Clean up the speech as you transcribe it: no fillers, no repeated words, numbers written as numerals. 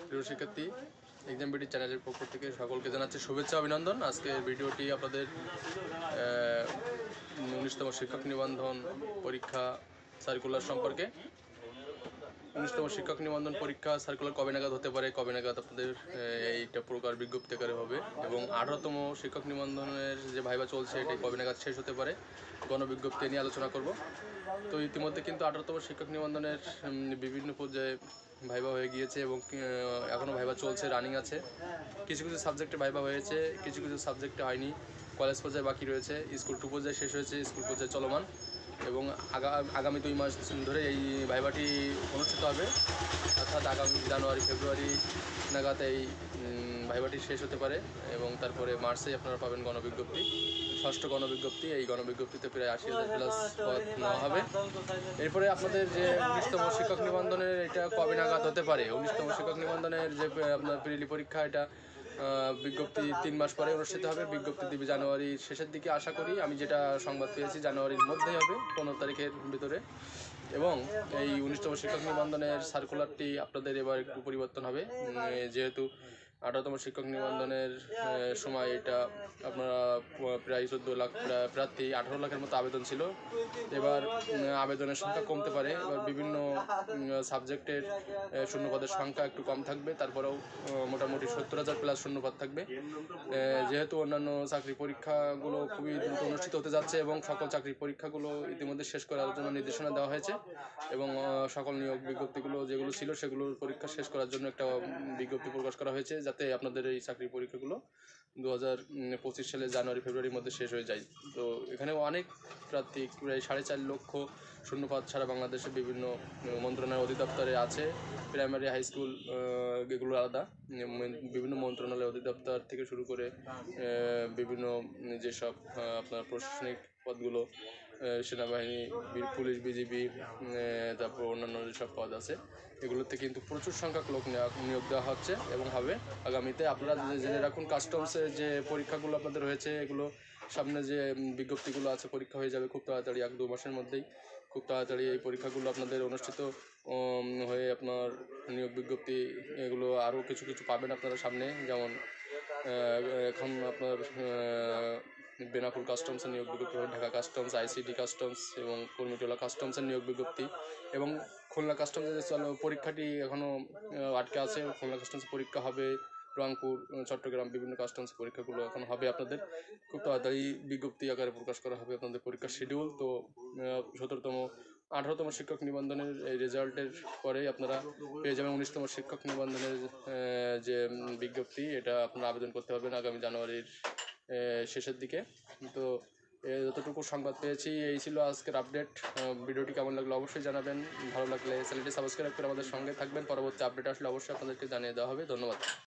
প্রিয় শিক্ষার্থী, exam BD চ্যানেলের পক্ষ থেকে সকলকে জানাচ্ছি শুভেচ্ছা অভিনন্দন। আজকের ভিডিওটি আপনাদের 19তম শিক্ষক নিবন্ধন পরীক্ষা সার্কুলার সম্পর্কে। 19তম শিক্ষক নিবন্ধন পরীক্ষা সার্কুলার কবে নাগাদ হতে পারে, কবে নাগাদ আপনাদের এইটা প্রকার বিজ্ঞপ্তি আকারে হবে, এবং 18তম শিক্ষক নিবন্ধনের যে ভাইবা চলছে এটি কবে নাগাদ শেষ হতে পারে, গণবিজ্ঞপ্তি নিয়ে আলোচনা করব। তো ইতিমধ্যে কিন্তু 18তম শিক্ষক নিবন্ধনের বিভিন্ন পর্যায়ে ভাইবা হয়ে গিয়েছে এবং এখনও ভাইবা চলছে, রানিং আছে। কিছু কিছু সাবজেক্টে ভাইবা হয়েছে, কিছু কিছু সাবজেক্টে হয়নি। কলেজ পর্যায়ে বাকি রয়েছে, স্কুল 2 পর্যায়ে শেষ হয়েছে, স্কুল পর্যায়ে চলমান, এবং আগামী 2 মাস ধরে এই ভাইবাটি অনুষ্ঠিত হবে। অর্থাৎ আগামী জানুয়ারি ফেব্রুয়ারি নাগাদ এই ভাইবাটি শেষ হতে পারে, এবং তারপরে মার্চেই আপনারা পাবেন গণবিজ্ঞপ্তি, ষষ্ঠ গণবিজ্ঞপ্তি। এই গণবিজ্ঞপ্তিতে প্রায় 80,000+ পদ নেওয়া হবে। এরপরে আপনাদের যে 19তম শিক্ষক নিবন্ধনের এটা কবে নাগাদ হতে পারে, 19তম শিক্ষক নিবন্ধনের যে আপনার প্রিলি পরীক্ষা, এটা বিজ্ঞপ্তি 3 মাস পরে অনুষ্ঠিত হবে। বিজ্ঞপ্তি দিবে জানুয়ারির শেষের দিকে আশা করি, আমি যেটা সংবাদ পেয়েছি জানুয়ারির মধ্যেই হবে, 15 তারিখের ভিতরে। এবং এই 19তম শিক্ষক নিবন্ধনের সার্কুলারটি আপনাদের এবার একটু পরিবর্তন হবে, যেহেতু 18তম শিক্ষক নিবন্ধনের সময় এটা আপনারা প্রায় 14 লাখ প্রার্থী, 18 লাখের মতো আবেদন ছিল। এবার আবেদনের সংখ্যা কমতে পারে, এবার বিভিন্ন সাবজেক্টের শূন্যপদের সংখ্যা একটু কম থাকবে, তারপরেও মোটামুটি 70,000+ শূন্যপদ থাকবে। যেহেতু অন্যান্য চাকরি পরীক্ষাগুলো খুবই দ্রুত অনুষ্ঠিত হতে যাচ্ছে এবং সকল চাকরি পরীক্ষাগুলো ইতিমধ্যে শেষ করার জন্য নির্দেশনা দেওয়া হয়েছে, এবং সকল নিয়োগ বিজ্ঞপ্তিগুলো যেগুলো ছিল সেগুলোর পরীক্ষা শেষ করার জন্য একটা বিজ্ঞপ্তি প্রকাশ করা হয়েছে, যাতে আপনাদের এই চাকরি পরীক্ষাগুলো 2025 সালের জানুয়ারি ফেব্রুয়ারির মধ্যে শেষ হয়ে যায়। তো এখানে অনেক প্রার্থী, প্রায় 4.5 লক্ষ শূন্যপদ সারা বাংলাদেশে বিভিন্ন মন্ত্রণালয় অধিদপ্তরে আছে। প্রাইমারি হাই স্কুল এগুলো আলাদা, বিভিন্ন মন্ত্রণালয় অধিদপ্তর থেকে শুরু করে বিভিন্ন যেসব আপনার প্রশাসনিক পদগুলো, সেনাবাহিনী, পুলিশ, বিজিবি, তারপর অন্যান্য যেসব পদ আছে, এগুলোতে কিন্তু প্রচুর সংখ্যক লোক নিয়োগ দেওয়া হচ্ছে এবং হবে আগামীতে। আপনারা জেনে রাখুন, কাস্টমসের যে পরীক্ষাগুলো আপনাদের হয়েছে, এগুলো সামনে যে বিজ্ঞপ্তিগুলো আছে, পরীক্ষা হয়ে যাবে খুব তাড়াতাড়ি, 1-2 মাসের মধ্যেই খুব তাড়াতাড়ি এই পরীক্ষাগুলো আপনাদের অনুষ্ঠিত হয়ে আপনার নিয়োগ বিজ্ঞপ্তি এগুলো আরও কিছু কিছু পাবেন আপনারা সামনে। যেমন এখন আপনার বেনাপুর কাস্টমসের নিয়োগ বিজ্ঞপ্তি হবে, ঢাকা কাস্টমস, আইসিডি কাস্টমস এবং কর্মীটোলা কাস্টমসের নিয়োগ বিজ্ঞপ্তি, এবং খুলনা কাস্টমসের পরীক্ষাটি এখনও আটকে আছে। খুলনা কাস্টমস পরীক্ষা হবে, রংপুর, চট্টগ্রাম বিভিন্ন কাস্টমস পরীক্ষাগুলো এখন হবে আপনাদের। খুব তাড়াতাড়ি বিজ্ঞপ্তি আকারে প্রকাশ করা হবে আপনাদের পরীক্ষার শিডিউল। তো 18তম শিক্ষক নিবন্ধনের এই রেজাল্টের পরেই আপনারা পেয়ে যাবেন 19তম শিক্ষক নিবন্ধনের যে বিজ্ঞপ্তি, এটা আপনারা আবেদন করতে পারবেন আগামী জানুয়ারির শেষের দিকে। তো যতটুকু সংবাদ পেয়েছি এই ছিল আজকের আপডেট। ভিডিওটি কেমন লাগলো অবশ্যই জানাবেন, ভালো লাগলে চ্যানেলটি সাবস্ক্রাইব করে আমাদের সঙ্গে থাকবেন। পরবর্তী আপডেট আসলে অবশ্যই আপনাদেরকে জানিয়ে দেওয়া হবে। ধন্যবাদ।